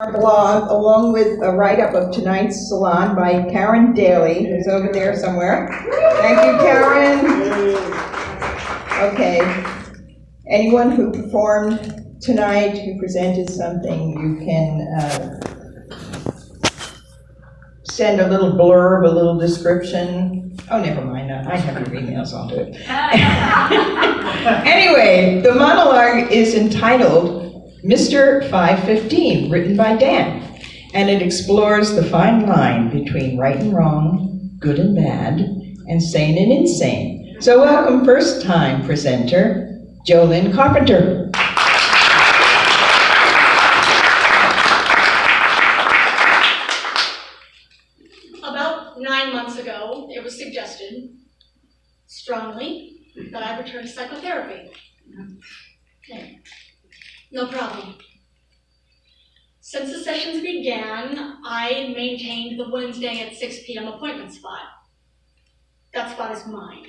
our blog, along with a write-up of tonight's salon by Karen Daly, who's over there somewhere. Thank you, Karen. Okay. Anyone who performed tonight, who presented something, you can send a little blurb, a little description. Oh, never mind. I have your emails. I'll do it. Anyway, the monologue is entitled Mr. 515, written by Dan, and it explores the fine line between right and wrong, good and bad, and sane and insane. So welcome first-time presenter, Jolynn Carpenter. About 9 months ago, it was suggested, strongly, that I return to psychotherapy. Okay. No problem. Since the sessions began, I maintained the Wednesday at 6 p.m. appointment spot. That spot is mine.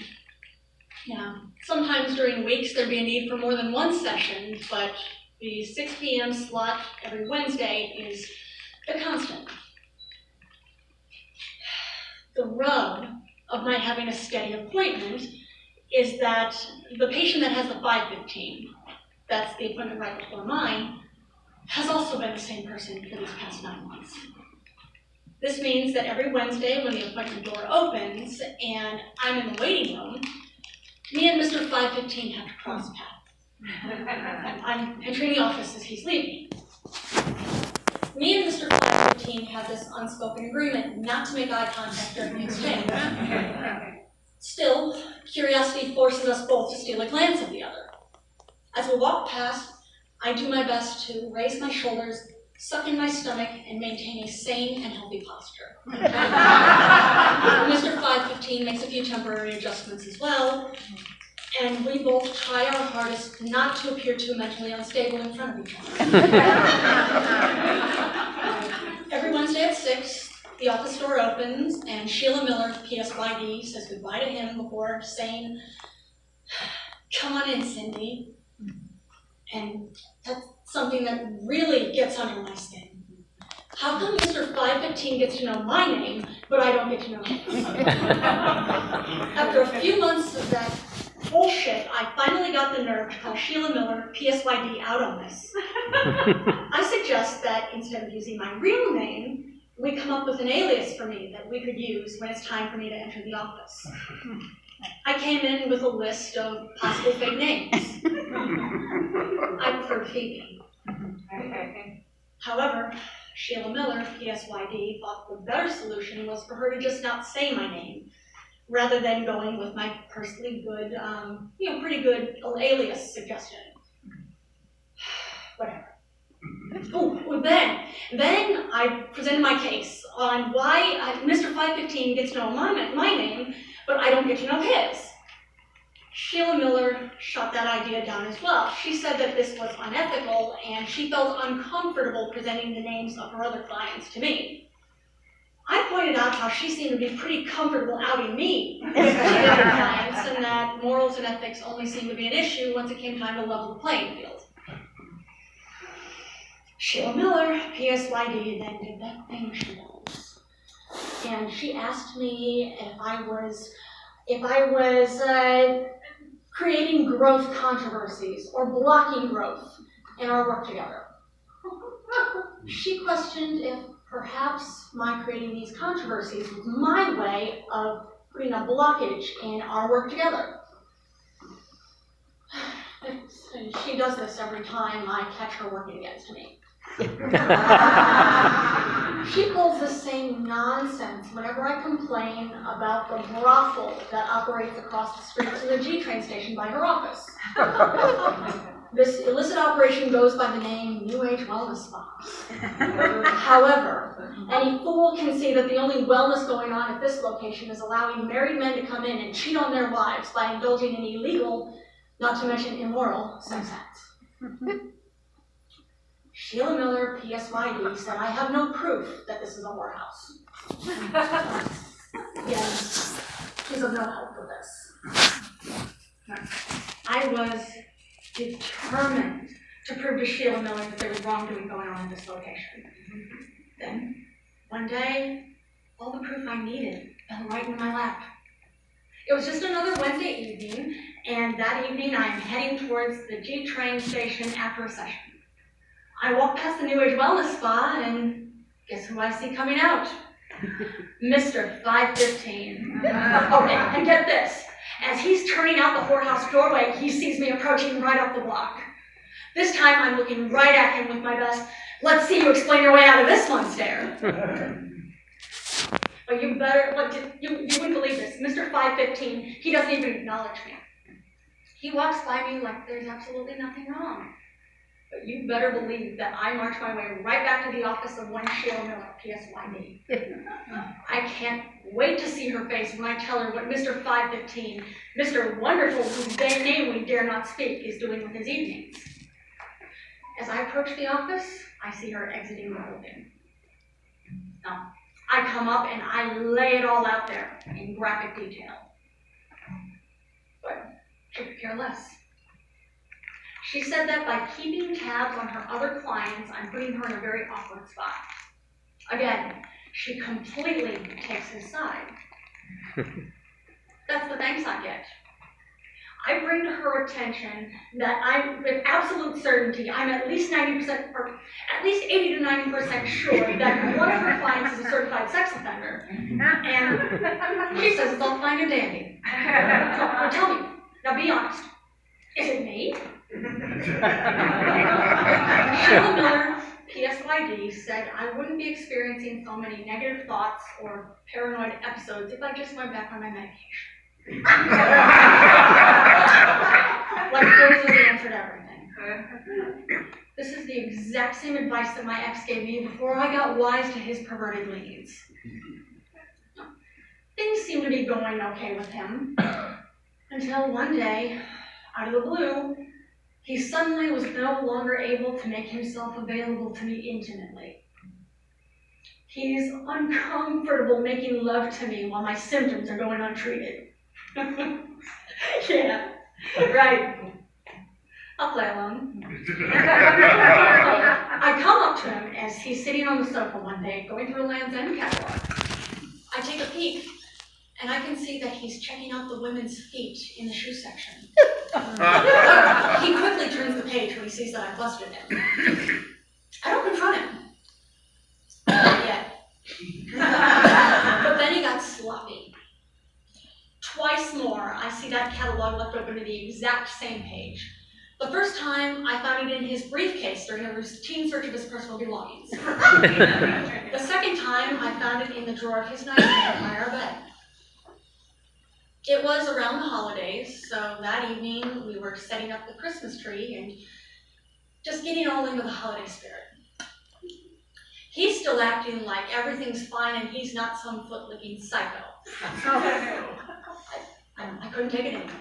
Yeah, sometimes during weeks there'd be a need for more than one session, but the 6 p.m. slot every Wednesday is the constant. The rub of my having a steady appointment is that the patient that has the 515, that's the appointment right before mine, has also been the same person for these past 9 months. This means that every Wednesday when the appointment door opens and I'm in the waiting room, me and Mr. 515 have to cross paths. I'm entering the office as he's leaving. Me and Mr. 515 have this unspoken agreement not to make eye contact during the exchange. Still, curiosity forces us both to steal a glance at the other. As we walk past, I do my best to raise my shoulders, suck in my stomach, and maintain a sane and healthy posture. Mr. 515 makes a few temporary adjustments as well, and we both try our hardest not to appear too mentally unstable in front of each other. Every Wednesday at 6, the office door opens, and Sheila Miller, PSYD, says goodbye to him before saying, "Come on in, Cindy." And that's something that really gets under my skin. How come Mr. 515 gets to know my name, but I don't get to know his? After a few months of that bullshit, I finally got the nerve to call Sheila Miller, PSYD, out on this. I suggest that instead of using my real name, we come up with an alias for me that we could use when it's time for me to enter the office. I came in with a list of possible fake names. I preferred Phoebe. However, Sheila Miller, PSYD, thought the better solution was for her to just not say my name, rather than going with my personally good, pretty good alias suggestion. Whatever. Oh, then I presented my case on why Mr. 515 gets to know my name, but I don't get to know his. Sheila Miller shot that idea down as well. She said that this was unethical, and she felt uncomfortable presenting the names of her other clients to me. I pointed out how she seemed to be pretty comfortable outing me as her other clients, and that morals and ethics only seemed to be an issue once it came time to level the playing field. Sheila Miller, PSYD, then did that thing she does. And she asked me if I was creating growth controversies or blocking growth in our work together. She questioned if perhaps my creating these controversies was my way of putting a blockage in our work together. She does this every time I catch her working against me. She pulls the same nonsense whenever I complain about the brothel that operates across the street from the G train station by her office. This illicit operation goes by the name New Age Wellness Spa. However, any fool can see that the only wellness going on at this location is allowing married men to come in and cheat on their wives by indulging in illegal, not to mention immoral, sex acts. Sheila Miller, PSYD, said I have no proof that this is a whorehouse. Yes, she's of no help for this. I was determined to prove to Sheila Miller that there was wrongdoing going on in this location. Then, one day, all the proof I needed fell right in my lap. It was just another Wednesday evening, and that evening I am heading towards the G train station after a session. I walk past the New Age Wellness Spa, and guess who I see coming out? Mr. 515. Okay, and get this. As he's turning out the whorehouse doorway, he sees me approaching right up the block. This time I'm looking right at him with my best, let's see you explain your way out of this one stare. But you better, you wouldn't believe this. Mr. 515, he doesn't even acknowledge me. He walks by me like there's absolutely nothing wrong. But you better believe that I march my way right back to the office of one Sheila Miller, PSYD. I can't wait to see her face when I tell her what Mr. 515, Mr. Wonderful, whose name we dare not speak, is doing with his evenings. As I approach the office, I see her exiting the building. Now, I come up and I lay it all out there in graphic detail. But she could care less. She said that by keeping tabs on her other clients, I'm putting her in a very awkward spot. Again, she completely takes his side. That's the thanks I get. I bring to her attention that I'm, with absolute certainty, I'm at least 90%, or at least 80 to 90% sure that one of her clients is a certified sex offender. And she says it's all fine and dandy. So, tell me, now be honest, is it me? Sheila Miller, PSYD, said I wouldn't be experiencing so many negative thoughts or paranoid episodes if I just went back on my medication. Like those are the answer to everything. This is the exact same advice that my ex gave me before I got wise to his perverted leanings. Things seemed to be going okay with him, until one day, out of the blue, he suddenly was no longer able to make himself available to me intimately. He's uncomfortable making love to me while my symptoms are going untreated. Yeah, right. I'll play along. I come up to him as he's sitting on the sofa one day, going through a Land's End catalog. I take a peek, and I can see that he's checking out the women's feet in the shoe section. He quickly turns the page when he sees that I've busted him. I don't confront him. Not yet. But then he got sloppy. Twice more, I see that catalog left open to the exact same page. The first time, I found it in his briefcase during a routine search of his personal belongings. The second time, I found it in the drawer of his nightstand by our bed. It was around the holidays, so that evening we were setting up the Christmas tree and just getting all into the holiday spirit. He's still acting like everything's fine and he's not some foot-licking psycho. I couldn't take it anymore.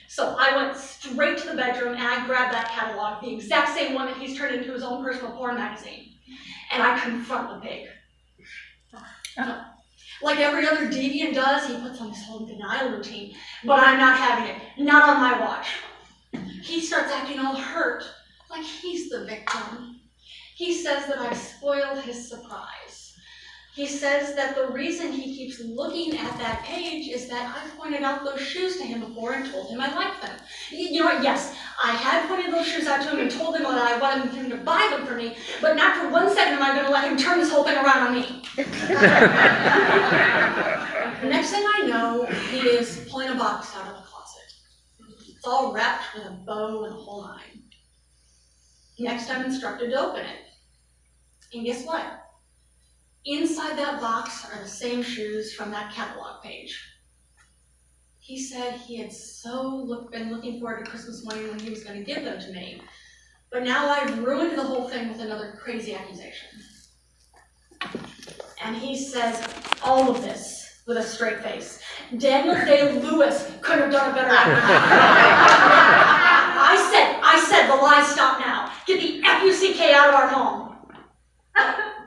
So I went straight to the bedroom and I grabbed that catalog, the exact same one that he's turned into his own personal porn magazine, and I confront the pig. Like every other deviant does, he puts on this whole denial routine, but I'm not having it, not on my watch. He starts acting all hurt, like he's the victim. He says that I've spoiled his surprise. He says that the reason he keeps looking at that page is that I've pointed out those shoes to him before and told him I liked them. You know what, yes, I had pointed those shoes out to him and told him that I wanted him to buy them for me, but not for 1 second am I going to let him turn this whole thing around on me. Next thing I know, he is pulling a box out of the closet. It's all wrapped with a bow and a whole nine. Next, I'm instructed to open it. And guess what? Inside that box are the same shoes from that catalog page. He said he had been looking forward to Christmas morning when he was going to give them to me. But now I've ruined the whole thing with another crazy accusation. And he says all of this with a straight face. Daniel Day-Lewis couldn't have done a better job. I said, the lies stop now. Get the F-U-C-K out of our home.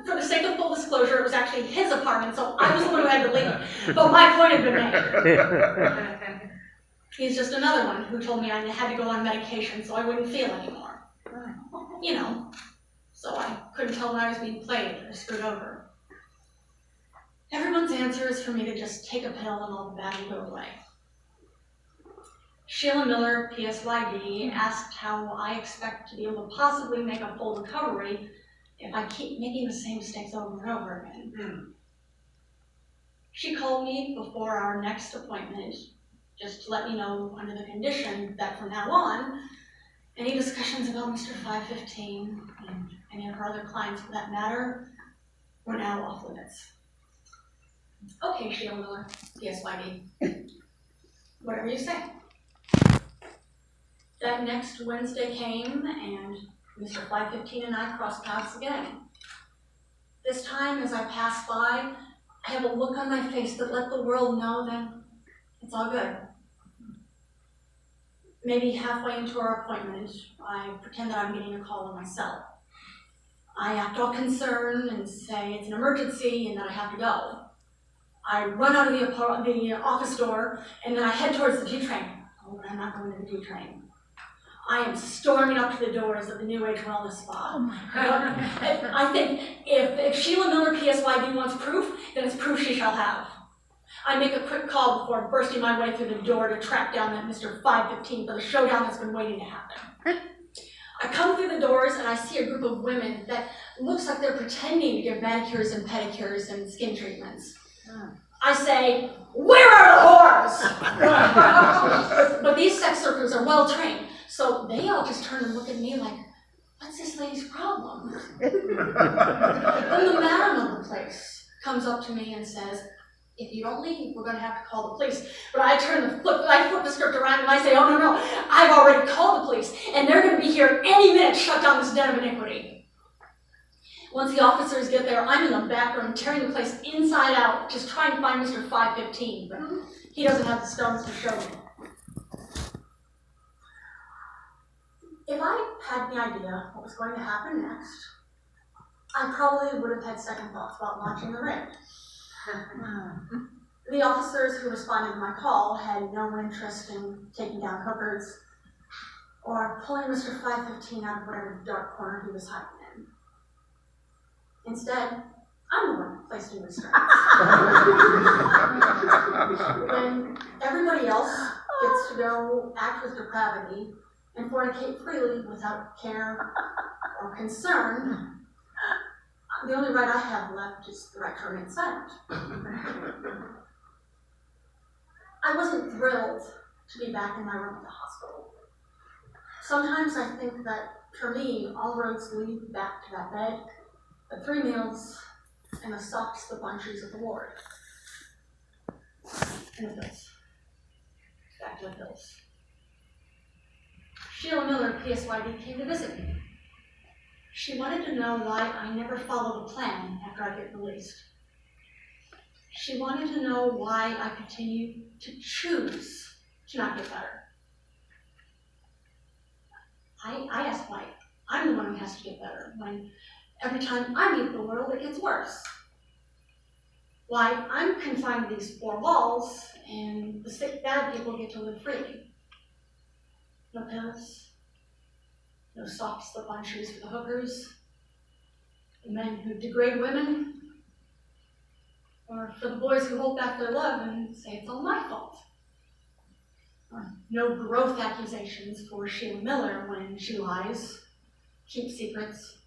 For the sake of full disclosure, it was actually his apartment, so I was the one who had to leave. But my point had been made. He's just another one who told me I had to go on medication so I wouldn't feel anymore. so I couldn't tell when I was being played or screwed over. Everyone's answer is for me to just take a pill and all the bad will go away. Sheila Miller, PSYD, asked how I expect to be able to possibly make a full recovery if I keep making the same mistakes over and over again. She called me before our next appointment just to let me know under the condition that from now on, any discussions about Mr. 515 and any of her other clients for that matter were now off limits. Okay, Sheila Miller, PSYD. Whatever you say. That next Wednesday came, and Mr. 515 and I crossed paths again. This time, as I passed by, I have a look on my face that let the world know that it's all good. Maybe halfway into our appointment, I pretend that I'm getting a call on my cell. I act all concerned and say it's an emergency and that I have to go. I run out of the office door, and then I head towards the G-Train. Oh, but I'm not going to the G-Train. I am storming up to the doors of the New Age Wellness Spa. Oh my God. I think if Sheila Miller PSYD wants proof, then it's proof she shall have. I make a quick call before bursting my way through the door to track down that Mr. 515 for the showdown that's been waiting to happen. I come through the doors and I see a group of women that looks like they're pretending to give manicures and pedicures and skin treatments. I say, "Where are the whores?" But these sex workers are well trained, so they all just turn and look at me like, "What's this lady's problem?" Then the madam of the place comes up to me and says, "If you don't leave, we're going to have to call the police." But I flip the script around and I say, "Oh, no, I've already called the police, and they're going to be here any minute to shut down this den of iniquity." Once the officers get there, I'm in the back room tearing the place inside out, just trying to find Mr. 515, but he doesn't have the stones to show me. If I had any idea what was going to happen next, I probably would have had second thoughts about launching the ring. The officers who responded to my call had no interest in taking down hookers or pulling Mr. 515 out of whatever dark corner he was hiding in. Instead, I'm the one placed in restraints. When everybody else gets to go act with depravity and fornicate freely without care or concern, the only right I have left is the right to remain silent. I wasn't thrilled to be back in my room at the hospital. Sometimes I think that, for me, all roads lead back to that bed, the 3 meals, and the socks, the bunches of the ward. And the pills. Back to the pills. Sheila Miller, PSYD, came to visit me. She wanted to know why I never followed a plan after I get released. She wanted to know why I continue to choose to not get better. I asked why I'm the one who has to get better, when every time I leave the world, it gets worse. Why I'm confined to these 4 walls, and the sick, bad people get to live freely. No pills, no soft slip-on shoes for the hookers, the men who degrade women, or for the boys who hold back their love and say it's all my fault. No growth accusations for Sheila Miller when she lies, keeps secrets,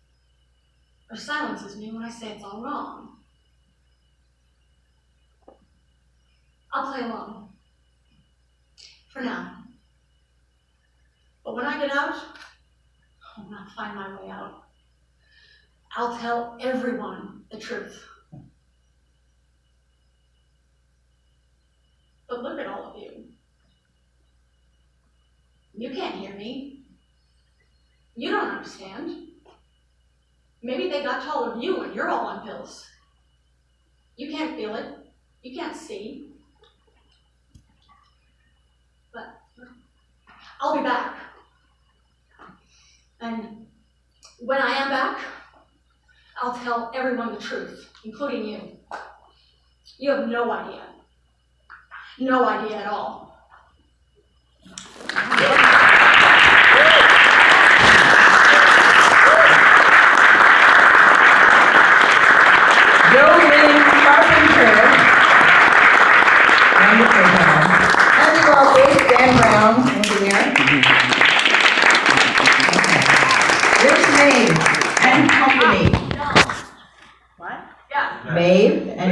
or silences me when I say it's all wrong. I'll play along. For now. But when I get out, I'll not find my way out. I'll tell everyone the truth. But look at all of you. You can't hear me. You don't understand. Maybe they got to all of you and you're all on pills. You can't feel it. You can't see. But I'll be back. And when I am back, I'll tell everyone the truth, including you. You have no idea. No idea at all. Wonderful job. And the authors, Dan Brown, over there. Okay. Here's Maeve and company. What? Maeve and